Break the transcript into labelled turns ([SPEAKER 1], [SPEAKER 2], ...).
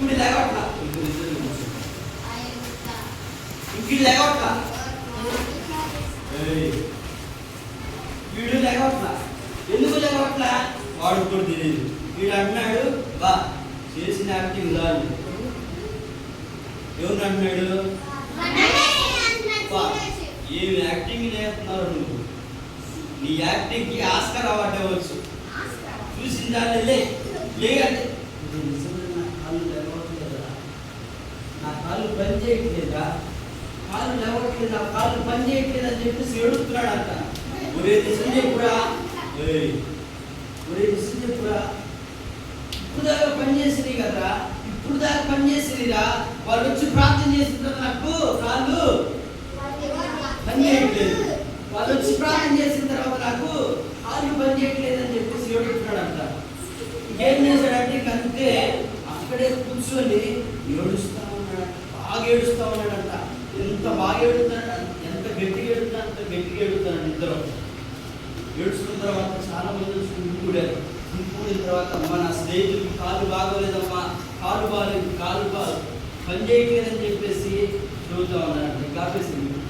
[SPEAKER 1] ఇప్పుడు లేవట్లా ఇంకి లేవట్లా వీడు లేవట్లా ఎందుకు లేవట్లా వాడు కూడా తెలియదు వీడు అంటున్నాడు బా చేసిన యాక్టింగ్ కాదు ఎవరు అంటున్నాడు ఏమి యాక్టింగ్ చేస్తున్నారు నువ్వు నీ యాక్టింగ్కి ఆస్కార్ అవార్డు అవ్వచ్చు చూసిన దాన్ని లేదంటే నా కాళ్ళు లేవట్లేదా నా కాళ్ళు పని చేయట్లేదా కాళ్ళు లేవట్లేదు నా కాళ్ళు పని చేయట్లేదు అని చెప్పేసి ఏడుస్తున్నాడంట ఒరే నిజం చెప్పురా ఒరే నిజం చెప్పురా ఇప్పుడు దాకా పని చేసినాయి కదరా ఇప్పుడు దాకా పని చేసిరా వాళ్ళు వచ్చి ప్రార్థన చేస్తుంటారు నాకు కాళ్ళు పని చేయట్లేదు వాళ్ళు వచ్చి ప్రార్థన చేసిన తర్వాత నాకు కాళ్ళు పని చేయట్లేదు అని చెప్పేసి ఏడుస్తున్నాడంట ఏం చేశాడంటే ఇంకంతే అక్కడే కూర్చొని ఏడుస్తా ఉన్నాడు బాగా ఏడుస్తా ఉన్నాడంట ఎంత బాగా ఏడుతున్నాడు ఎంత గట్టిగా ఏడుతున్నాడు అంత గట్టిగా ఏడుతున్నాడు ఇద్దరు ఏడుస్తున్న తర్వాత చాలా మంది కూడారు కూడిన తర్వాత అమ్మ నా స్నేహితుడికి కాలు బాగోలేదమ్మా కాలు బాగాలేదు కాలు పని చేయట్లేదని చెప్పేసి చదువుతా ఉన్నాడు కాపేసింది